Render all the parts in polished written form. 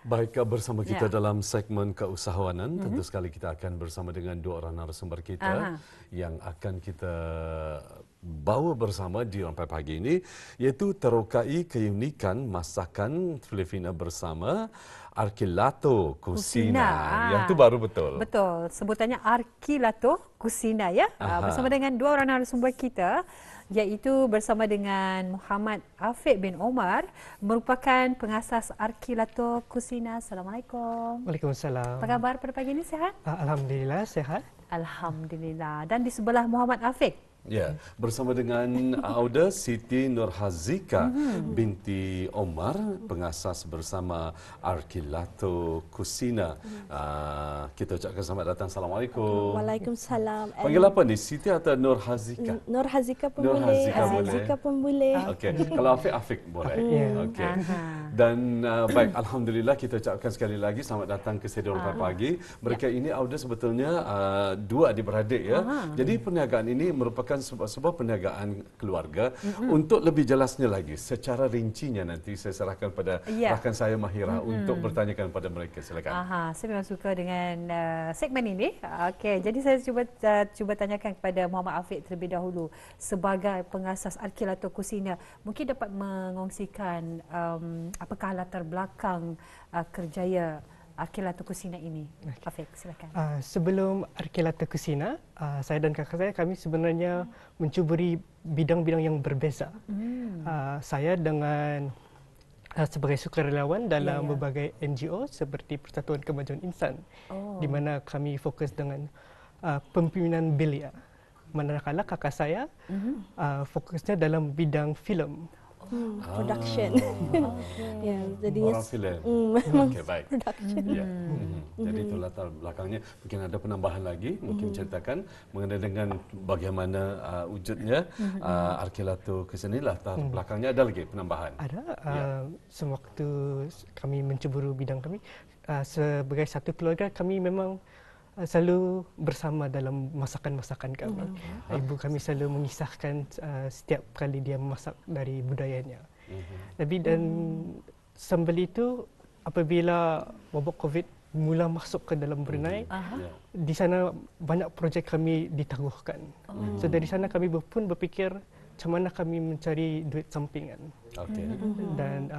Baik, bersama kita dalam segmen keusahawanan, tentu sekali kita akan bersama dengan dua orang narasumber kita yang akan kita bawa bersama di Rampai Pagi ini, iaitu terokai keunikan masakan Filipina bersama Arkilato Kusina. Yang itu baru betul. Betul, sebutannya Arkilato Kusina ya. Bersama dengan dua orang narasumber kita, iaitu bersama dengan Muhammad Afiq bin Omar, merupakan pengasas Arkilato Kusina. Assalamualaikum. Waalaikumsalam. Apa khabar pada pagi ini, sihat? Alhamdulillah, sihat. Alhamdulillah. Dan di sebelah Muhammad Afiq. Ya, bersama dengan Auda Siti Nurhazika binti Omar, pengasas bersama Arkilato Kusina. Kita ucapkan selamat datang. Assalamualaikum. Waalaikumsalam. Panggil apa ni? Siti atau Nurhazika? Nurhazika pun boleh. Nurhazika boleh. Azizika pun boleh. Okey. Kalau Afiq, Afiq boleh. Okey. Dan baik, alhamdulillah kita ucapkan sekali lagi selamat datang ke Studio Rampai Pagi. Mereka ini Auda sebetulnya dua adik-beradik ya. Jadi perniagaan ini merupakan sebuah perniagaan keluarga. Untuk lebih jelasnya lagi, secara rincinya nanti saya serahkan pada rakan saya Mahira untuk bertanyakan pada mereka. Silakan. Saya memang suka dengan segmen ini. Okey, jadi saya cuba tanyakan kepada Muhammad Afiq terlebih dahulu sebagai pengasas Arkilato Kusina. Mungkin dapat mengongsikan apakah latar belakang kerjaya Arkilato Kusina ini? Afiq, silakan. Sebelum Arkilato Kusina, saya dan kakak saya, kami sebenarnya mencuburi bidang-bidang yang berbeza. Saya dengan sebagai sukarelawan dalam berbagai NGO seperti Persatuan Kemajuan Insan, di mana kami fokus dengan pemimpinan belia. Manakala kakak saya fokusnya dalam bidang filem. Production. Ya, jadinya memang production. Ya. Jadi itu latar belakangnya. Mungkin ada penambahan lagi, mungkin ceritakan mengenai dengan bagaimana wujudnya Arkilato Kusina. Latar belakangnya ada lagi penambahan? Ada. Sewaktu kami mencuburu bidang kami, sebagai satu keluarga kami memang selalu bersama dalam masakan-masakan kami. Ibu kami selalu mengisahkan setiap kali dia memasak dari budayanya. Tapi dan sembel itu apabila wabak COVID mula masuk ke dalam Brunei, di sana banyak projek kami ditangguhkan. So dari sana kami pun berfikir macam mana kami mencari duit sampingan. Dan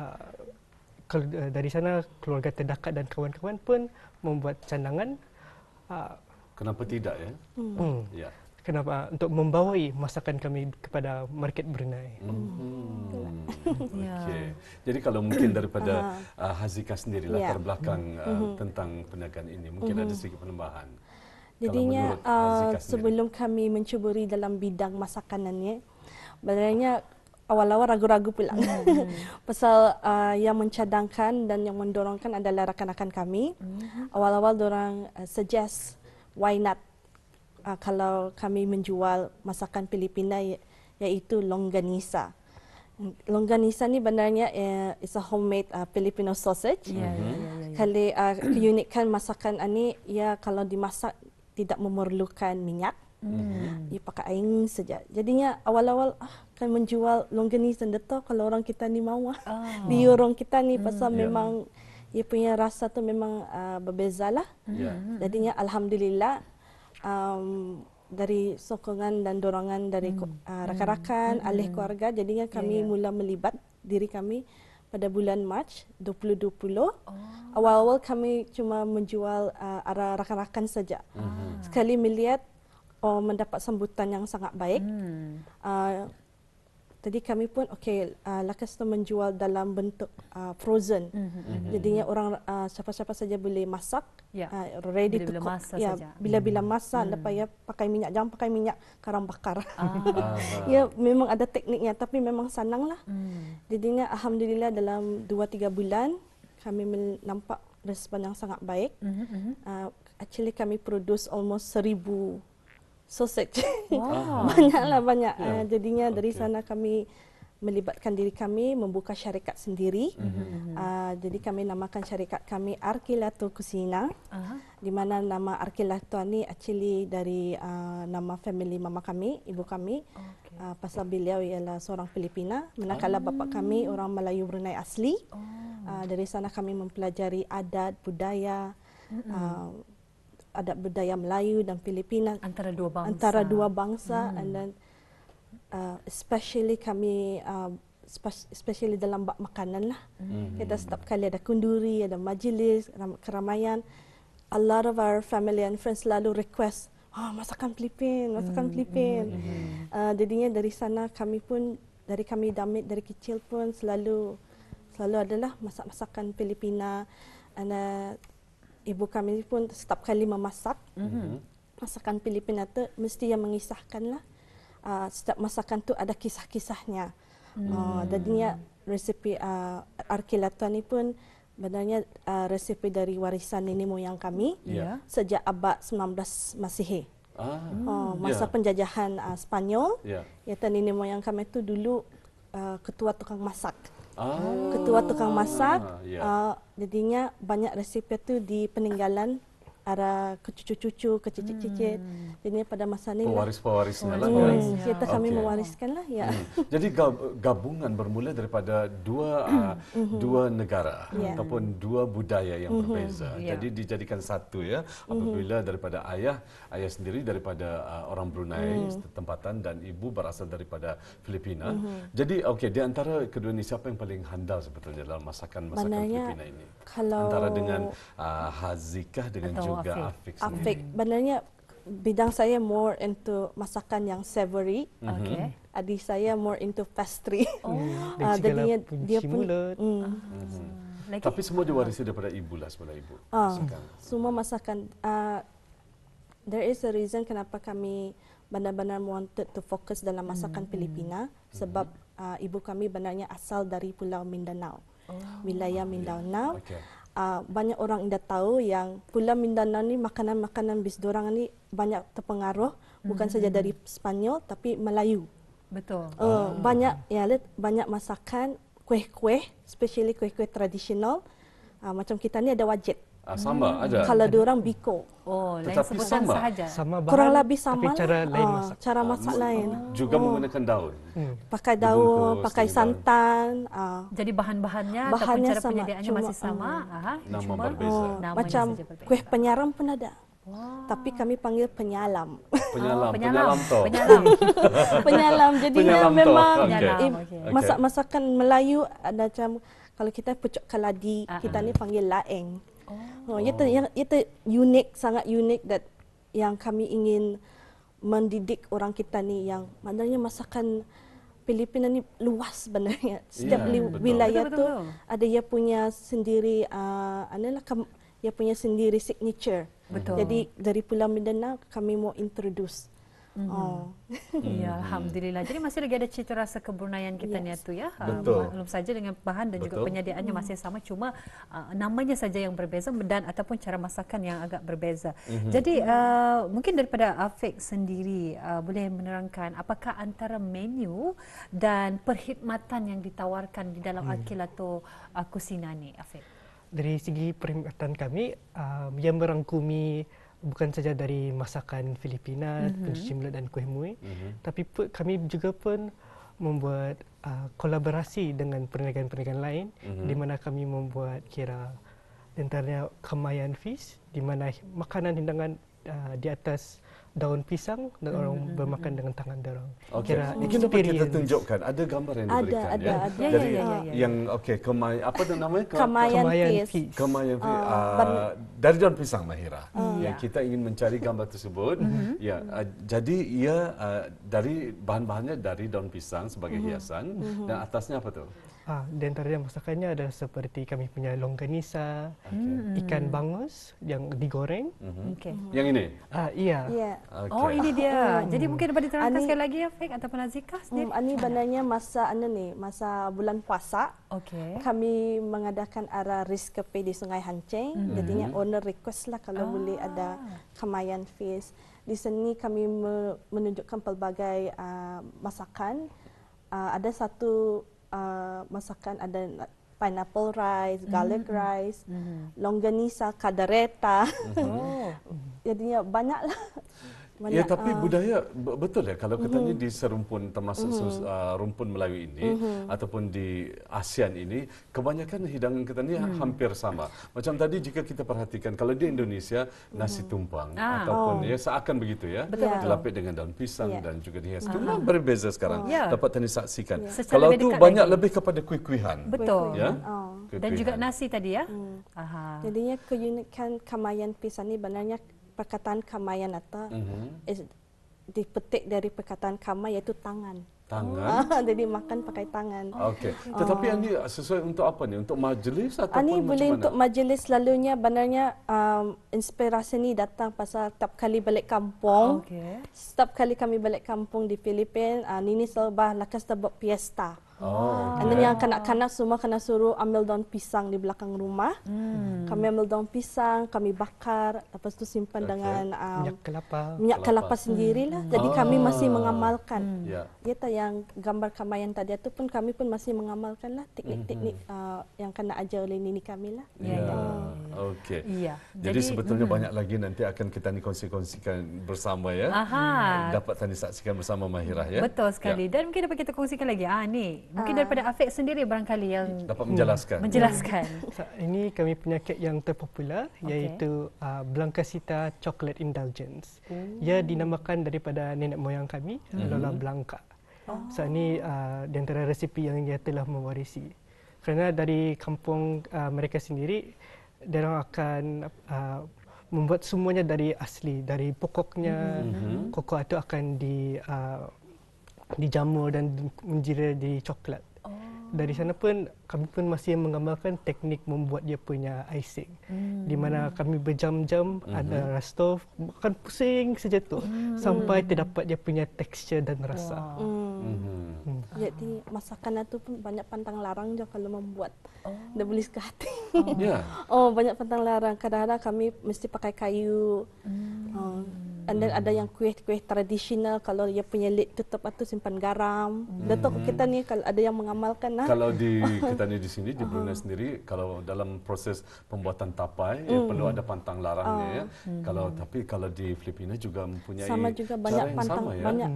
dari sana keluarga terdekat dan kawan-kawan pun membuat candangan. Kenapa tidak ya? Ya. Kenapa? Untuk membawai masakan kami kepada market Brunei. Okey. Jadi kalau mungkin daripada Hazika sendiri latar belakang tentang perniagaan ini, mungkin ada sedikit penambahan. Jadinya sebelum kami mencuburi dalam bidang masakanannya, sebenarnya awal-awal ragu-ragu pula. Pasal yang mencadangkan dan yang mendorongkan adalah rakan-rakan kami. Awal-awal diorang suggest why not kalau kami menjual masakan Filipina iaitu longanisa. Longanisa ni sebenarnya is a homemade Filipino sausage. Kali keunikan masakan ini ia kalau dimasak tidak memerlukan minyak. Dia pakai air saja. Jadinya awal-awal kan menjual longanisa deto kalau orang kita ni mau di orang kita ni pasal memang ia punya rasa tu memang berbezalah. Jadinya alhamdulillah dari sokongan dan dorongan dari rakan-rakan, ahli keluarga, jadinya kami mula melibat diri kami pada bulan Mac 2020. Awal-awal kami cuma menjual arah rakan-rakan saja. Sekali melihat mendapat sambutan yang sangat baik. Tadi kami pun lakas tu menjual dalam bentuk frozen. Jadinya orang siapa-siapa saja boleh masak, ready to cook. Bila-bila masak, lepas ya pakai minyak, jangan pakai minyak karang bakar. Ya memang ada tekniknya, tapi memang senang lah. Jadinya alhamdulillah dalam 2-3 bulan kami nampak respon yang sangat baik. Actually kami produce almost 1,000 sausage. Banyaklah banyak. Jadinya dari sana kami melibatkan diri kami membuka syarikat sendiri. Jadi kami namakan syarikat kami Arkilato Kusina, di mana nama Arkilato ni actually dari nama family mama kami, ibu kami. Pasal beliau ialah seorang Filipina, manakala bapa kami orang Melayu Brunei asli. Dari sana kami mempelajari adat budaya, adat budaya Melayu dan Filipina antara dua bangsa, and then especially kami especially dalam bab makanan lah. Kita setiap kali ada kunduri, ada majlis, keramaian, a lot of our family and friends selalu request masakan Filipin, masakan Filipin. Jadinya dari sana kami pun, dari kami Damit dari kecil pun selalu adalah masak-masakan Filipina. Dan ibu kami pun setiap kali memasak masakan Filipina tu mesti yang mengisahkan lah. Setiap masakan tu ada kisah-kisahnya. Jadinya resepi Arkilato ni pun sebenarnya resepi dari warisan nenek moyang kami sejak abad 19 Masihi. Masa penjajahan Spanyol, iaitu nenek moyang kami tu dulu ketua tukang masak. Ketua tukang masak, jadinya banyak resepi tu di peninggalan arah ke cucu-cucu, ke cicit-cicit. Jadi pada masa ni pewaris-pewarisnya lah. Kita kami mewariskan lah. Jadi gabungan bermula daripada dua negara ataupun dua budaya yang berbeza. Jadi dijadikan satu ya. Apabila daripada ayah sendiri daripada orang Brunei tempatan dan ibu berasal daripada Filipina. Jadi di antara kedua ni siapa yang paling handal sebetulnya dalam masakan-masakan Filipina ini? Antara dengan Hazikah dengan juga Afiq. Sebenarnya bidang saya more into masakan yang savory. Adik saya more into pastry. Jadinya dia pun tapi semua diwarisi daripada ibu lah, sebenarnya ibu. Semua masakan. There is a reason kenapa kami benar-benar wanted to focus dalam masakan Filipina, sebab ibu kami benarnya asal dari Pulau Mindanao, wilayah Mindanao. Banyak orang tidak tahu yang Pulau Mindanao ni makanan-makanan bis dorang ni banyak terpengaruh bukan saja dari Spanyol tapi Melayu. Betul. Banyak masakan, kuih-kuih, especially kuih-kuih tradisional. Macam kita ni ada wajit. Sama ada. Kalau diorang biko. Lain sebutan sahaja. Sama bahan, kurang lebih sama tapi cara lain masak. Cara masak lain. Juga menggunakan daun. Pakai daun, pakai santan. Jadi bahan-bahannya ataupun cara sama, penyajiannya masih sama. Nama berbeza. Macam kuih penyaram pun ada. Tapi kami panggil penyalam. Penyalam toh. Penyalam. Jadinya memang masak-masakan Melayu ada macam kalau kita pucuk kaladi, kita ni panggil laeng. Itu unik, sangat unik that yang kami ingin mendidik orang kita ni, yang maknanya masakan Filipina ni luas sebenarnya. Setiap wilayah tu ada ia punya sendiri ia punya sendiri signature. Jadi dari Pulau Mindanao kami mau introduce. Ya, alhamdulillah. Jadi masih lagi ada cita rasa kebrunaian kita ni tu ya. Belum saja dengan bahan dan juga penyediaannya masih sama, cuma namanya saja yang berbeza dan ataupun cara masakan yang agak berbeza. Jadi mungkin daripada Afiq sendiri boleh menerangkan apakah antara menu dan perkhidmatan yang ditawarkan di dalam Arkilato Kusina ni, Afiq? Dari segi perkhidmatan kami yang merangkumi bukan saja dari masakan Filipina, pencuci mulut dan kuih muih, tapi kami juga pun membuat kolaborasi dengan perniagaan-perniagaan lain, di mana kami membuat antaranya Kamayan Feast, di mana makanan hidangan di atas daun pisang dan orang bermakan dengan tangan dorang. Mungkin dapat kita tunjukkan, ada gambar yang diberikan. Ada. Jadi yang apa namanya? Kamayan Feast. Kamayan Feast dari daun pisang, Mahira. Yang kita ingin mencari gambar tersebut. Jadi ia dari bahan-bahannya dari daun pisang sebagai hiasan, dan atasnya apa tu? Di antaranya masakannya ada seperti kami punya longganisa, ikan bangus yang digoreng. Yang ini? Iya. Oh, ini dia. Jadi mungkin dapat diterangkan sekali lagi ya, Afiq ataupun Hazikah sendiri? Ini benarnya masa bulan puasa. Kami mengadakan arah Rizkepe di Sungai Hanceng. Jadinya owner request lah kalau boleh ada Kamayan Feast. Di sini kami menunjukkan pelbagai masakan. ada satu masakan, ada pineapple rice, garlic rice, longanisa, kadareta. Jadinya banyaklah. Ya, tapi budaya betul ya kalau katanya di serumpun termasuk rumpun Melayu ini ataupun di ASEAN ini kebanyakan hidangan kita ni hampir sama. Macam tadi jika kita perhatikan kalau di Indonesia nasi tumpang ataupun ya seakan begitu ya, dilapik dengan daun pisang dan juga dihias. Cuma berbeza sekarang. Dapat tadi saksikan. Kalau tu banyak lagi lebih kepada kuih-kuihan. Betul. Ya. Dan juga nasi tadi ya. Jadinya keunikan Kamayan pisang ni sebenarnya perkataan Kamayan atau dipetik dari perkataan Kama iaitu tangan. Tangan. Jadi makan pakai tangan. Okey. Tetapi ini sesuai untuk apa ni? Untuk majlis ataupun ini macam boleh mana? untuk majlis selalunya sebenarnya inspirasi ni datang pasal setiap kali balik kampung. Setiap kali kami balik kampung di Filipina, Nini selalu lakas buat fiesta. Dan yang kanak-kanak semua kena suruh ambil daun pisang di belakang rumah. Kami ambil daun pisang, kami bakar, lepas tu simpan dengan minyak kelapa sendirilah. Jadi kami masih mengamalkan. Kita yang gambar Kamayan tadi itu pun kami pun masih mengamalkanlah teknik-teknik yang kena ajar oleh nini kami lah. Okey. Jadi sebetulnya banyak lagi nanti akan kita ni kongsi-kongsikan bersama ya. Dapat tadi saksikan bersama Mahirah ya. Betul sekali. Dan mungkin dapat kita kongsikan lagi. Ni mungkin daripada Afiq sendiri barangkali yang dapat menjelaskan. Ini kami punya kek yang terpopular iaitu Blancasita Chocolate Indulgence. Ia dinamakan daripada nenek moyang kami, Lola Blanca. Ini di antara resipi yang ia telah mewarisi. Kerana dari kampung mereka sendiri, mereka akan membuat semuanya dari asli, dari pokoknya. Koko itu akan dijamur dan menjira di coklat. Dari sana pun kami pun masih mengamalkan teknik membuat dia punya icing. Di mana kami berjam-jam ada stove, bukan pusing saja tu sampai terdapat dia punya tekstur dan rasa. Jadi masakan itu pun banyak pantang larang je kalau membuat. Dah boleh suka hati. Banyak pantang larang. Kadang-kadang kami mesti pakai kayu. And then ada yang kuih-kuih tradisional kalau dia punya lid tutup atau simpan garam. Datuk kita ni kalau ada yang mengamalkan lah. Kalau kita ni di sini di Brunei sendiri kalau dalam proses pembuatan tapai perlu ada pantang larangnya ya. Tapi kalau di Filipina juga mempunyai sama juga banyak pantang sama, ya? Banyak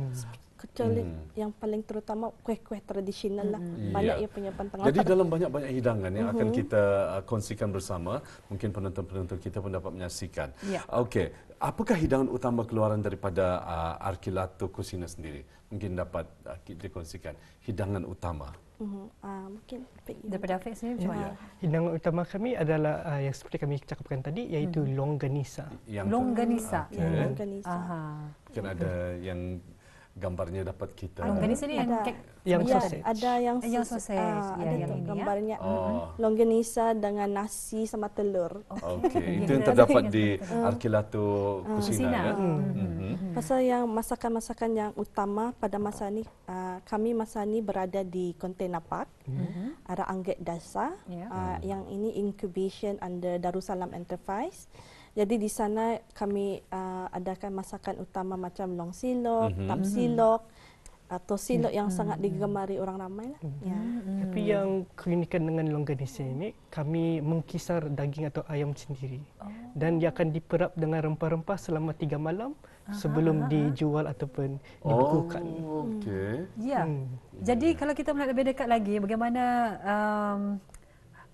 kecuali yang paling terutama kuih-kuih tradisional lah. Banyak ia punya pantang larang. Jadi dalam banyak-banyak hidangan yang akan kita kongsikan bersama, mungkin penonton-penonton kita pun dapat menyaksikan. Okey, apakah hidangan utama keluaran daripada Arkilato Kusina sendiri? Mungkin dapat dikongsikan hidangan utama. Mungkin daripada Afiq sendiri macam mana? Hidangan utama kami adalah yang seperti kami cakapkan tadi iaitu longanisa. Longanisa. Mungkin ada yang gambarnya dapat kita. Longanisa ni yang sausage. Ada yang sausage. Ada gambarnya. Longanisa dengan nasi sama telur. Okey, itu yang terdapat di Arkilato Kusina ya. Pasal yang masakan-masakan yang utama pada masa ni, kami masa ni berada di Container Park, ada Angget Dasa, yang ini incubation under Darussalam Enterprise. Jadi di sana kami adakan masakan utama macam long silok, tap silok, atau silok yang sangat digemari orang ramai lah. Tapi yang keunikan dengan longanisa ini, kami mengkisar daging atau ayam sendiri. Dan dia akan diperap dengan rempah-rempah selama 3 malam sebelum dijual ataupun dibekukan. Jadi kalau kita melihat lebih dekat lagi bagaimana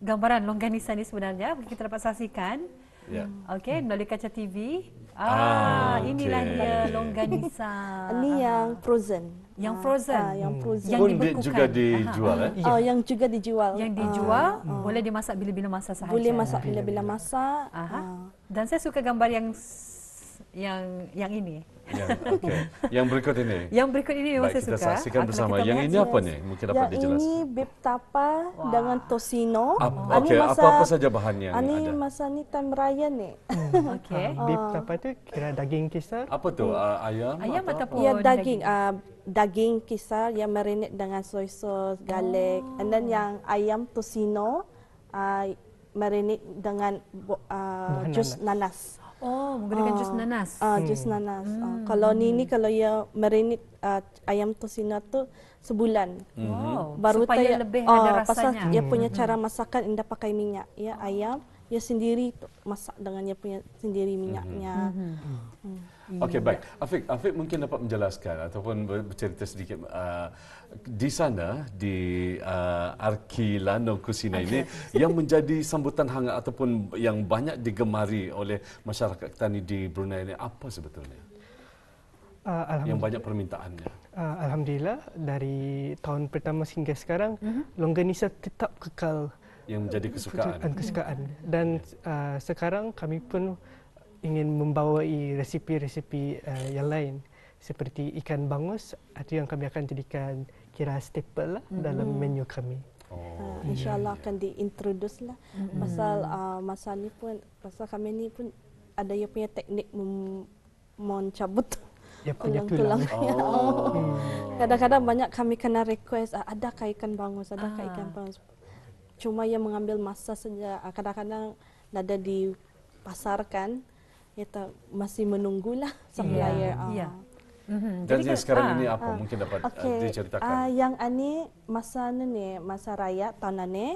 gambaran longanisa ni sebenarnya, kita dapat saksikan. Okey, melalui kaca TV. Inilah dia longanisa. Ini yang frozen. Yang frozen. Yang frozen. Pun juga dijual yang juga dijual. Yang dijual boleh dimasak bila-bila masa sahaja. Boleh masak bila-bila masa. Dan saya suka gambar yang ini. Yang berikut ini. Yang berikut ini memang saya suka. Kita saksikan bersama. Yang ini apa ni? Mungkin dapat dijelaskan. Yang ini beef tapa dengan tosino. Apa saja bahan yang ada? Ini masa ni time raya ni. Beef tapa tu kira daging kisar. Apa tu? Ayam ataupun ya daging. Daging kisar yang marinate dengan soy sauce, garlic. And then yang ayam tosino marinate dengan jus nanas. Oh, menggunakan jus nanas. Jus nanas. Kalau Nini kalau ia marinate ayam tosina tu sebulan. Wow. Baru Supaya lebih ada pasal rasanya. dia punya cara masakan indah pakai minyak. Ya, ayam dia sendiri masak dengan dia punya sendiri minyaknya. Okey, baik. Afiq mungkin dapat menjelaskan ataupun bercerita sedikit di sana di Arkilano Kusina ini yang menjadi sambutan hangat ataupun yang banyak digemari oleh masyarakat Ketangi di Brunei ini apa sebetulnya? Yang banyak permintaannya. Alhamdulillah dari tahun pertama hingga sekarang longganisa tetap kekal Yang menjadi kesukaan. Dan sekarang kami pun ingin membawai resipi-resipi yang lain seperti ikan bangus, itu yang kami akan jadikan kira staple lah dalam menu kami. InsyaAllah akan diintroduce lah. Pasal masa ni pun, pasal kami ni pun ada yang punya teknik mencabut tulang-tulang. Kadang-kadang banyak kami kena request, adakah ikan bangus, adakah ikan bangus. Cuma yang mengambil masa saja. Kadang-kadang ada dipasarkan, kita masih menunggulah supplier. Dan yang sekarang ini apa mungkin dapat diceritakan? Yang ini masa raya tahun ini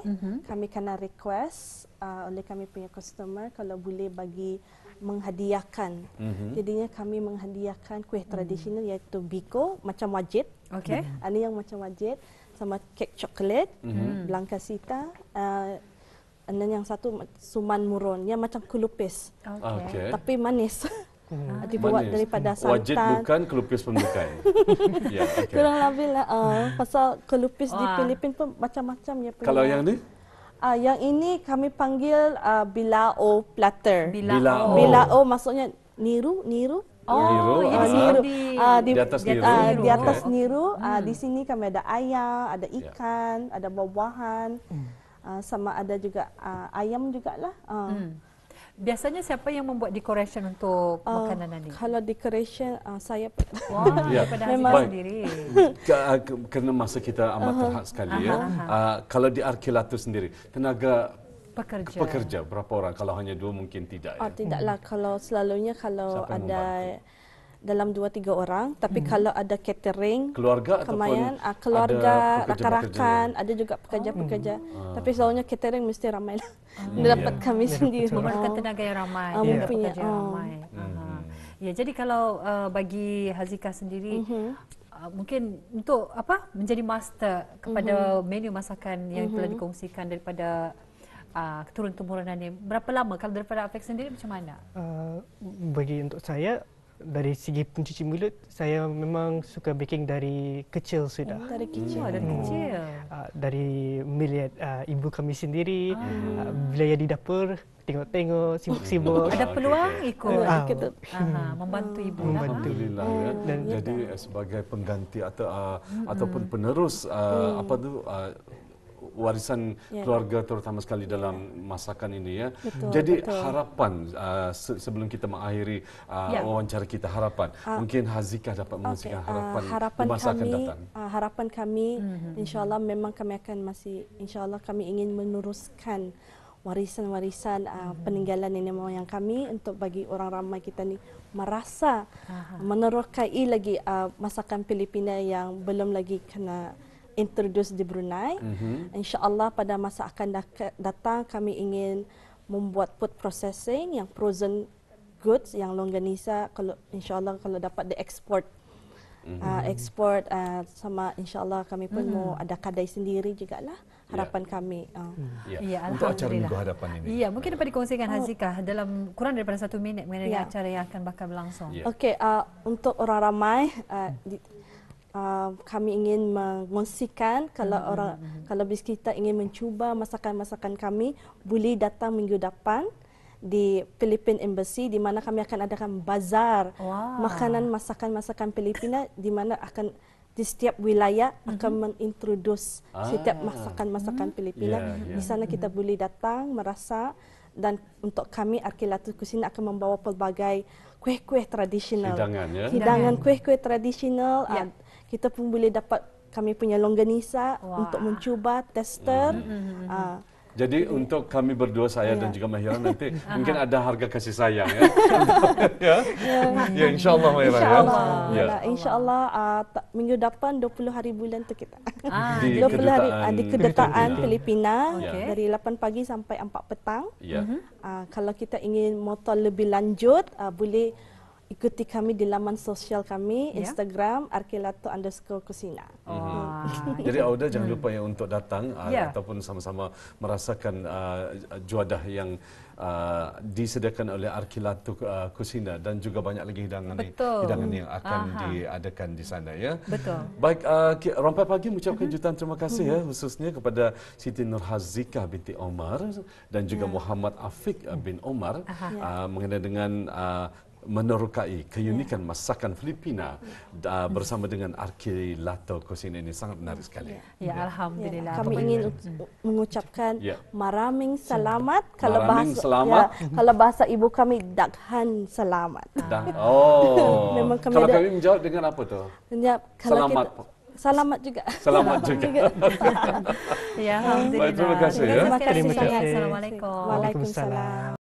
kami kena request oleh kami punya customer kalau boleh bagi menghadiahkan. Jadinya kami menghadiahkan kuih tradisional iaitu biko macam wajit. Okey. Ini yang macam wajit sama kek coklat, Blanca Sita. Dan yang satu suman murun yang macam kelupis. Tapi manis. Dibuat daripada santan. Wajit bukan, kelupis pun bukan. Kurang lebih lah. Pasal kelupis di Filipina pun macam-macam ya. Kalau yang ni? Yang ini kami panggil bilao platter. Bilao. Bilao maksudnya niru. Niru. Di atas niru. Di atas niru. Di sini kami ada ayam, ada ikan, ada buah-buahan. Sama ada juga ayam jugalah. Biasanya siapa yang membuat decoration untuk makanan ini? Kalau decoration saya daripada Hazika sendiri. Kerana masa kita amat terhad sekali kalau di Arkilato sendiri tenaga pekerja berapa orang? Kalau hanya 2 mungkin tidak. Tidaklah. Kalau selalunya kalau ada dalam 2-3 orang, tapi kalau ada catering, keluarga kemayan, keluarga, rakan-rakan, ada juga pekerja-pekerja. Tapi selalunya catering mesti ramai lah. Dapat kami sendiri. Memerlukan tenaga yang ramai, pekerja yang ramai. Ya, jadi kalau bagi Hazika sendiri, mungkin untuk menjadi master kepada menu masakan yang telah dikongsikan daripada turun-temurun ini, berapa lama? Kalau daripada Afiq sendiri macam mana? Bagi untuk saya, dari segi pencuci mulut, saya memang suka baking dari kecil sudah. Dari kecil. Dari melihat ibu kami sendiri, beliau di dapur, tengok-tengok, sibuk-sibuk. Ada peluang ikut membantu ibu. Alhamdulillah ya. Dan jadi sebagai pengganti ataupun penerus warisan keluarga terutama sekali dalam masakan ini ya. Jadi harapan sebelum kita mengakhiri wawancara kita, harapan mungkin Hazika dapat mengungsikan harapan masa akan datang. Harapan kami insya-Allah memang kami akan insya-Allah kami ingin meneruskan warisan-warisan peninggalan nenek moyang kami untuk bagi orang ramai kita ni merasa menerokai lagi masakan Filipina yang belum lagi kena introduce di Brunei. InsyaAllah pada masa akan datang kami ingin membuat food processing yang frozen goods yang longganisa, kalau insyaAllah kalau dapat diekspor ekspor sama insyaAllah kami pun mau ada kedai sendiri juga lah harapan kami. Untuk acara minggu hadapan ini. Ya, mungkin dapat dikongsikan Hazika dalam kurang daripada 1 minit mengenai acara yang akan bakal berlangsung. Okey, untuk orang ramai kami ingin mengongsikan kalau bis kita ingin mencuba masakan-masakan kami, boleh datang minggu depan di Philippine Embassy di mana kami akan adakan bazar makanan masakan-masakan Filipina di mana akan di setiap wilayah akan mengintroduce setiap masakan-masakan Filipina. Di sana kita boleh datang merasa, dan untuk kami Arkilato Kusina akan membawa pelbagai kuih-kuih tradisional. Hidangan kuih-kuih tradisional. Kita pun boleh dapat kami punya longganisa untuk mencuba tester. Jadi untuk kami berdua, saya dan juga Mahira, nanti mungkin ada harga kasih sayang ya. Ya, insyaAllah Mahira. InsyaAllah minggu depan 20 hari bulan tu kita. Di 20 hari di kedutaan Filipina. Filipina dari 8 pagi sampai 4 petang. Kalau kita ingin motor lebih lanjut, boleh ikuti kami di laman sosial kami, Instagram @arkilato_kusina. Jadi Auda jangan lupa ya untuk datang ataupun sama-sama merasakan juadah yang disediakan oleh Arkilato Kusina dan juga banyak lagi hidangan yang akan diadakan di sana ya. Betul. Baik, Rompai Pagi mengucapkan jutaan terima kasih ya khususnya kepada Siti Nurhazika binti Omar dan juga Muhammad Afiq bin Omar mengenai dengan menerokai keunikan masakan Filipina bersama dengan Arkilato Kusina. Ini sangat menarik sekali. Ya, alhamdulillah. Kami ingin mengucapkan maraming salamat. Kalau bahasa ibu kami daghan salamat. Memang kami kami menjawab dengan apa tu? Selamat. Selamat juga. Selamat juga. Ya, alhamdulillah. Terima kasih ya. Terima kasih. Assalamualaikum. Waalaikumsalam.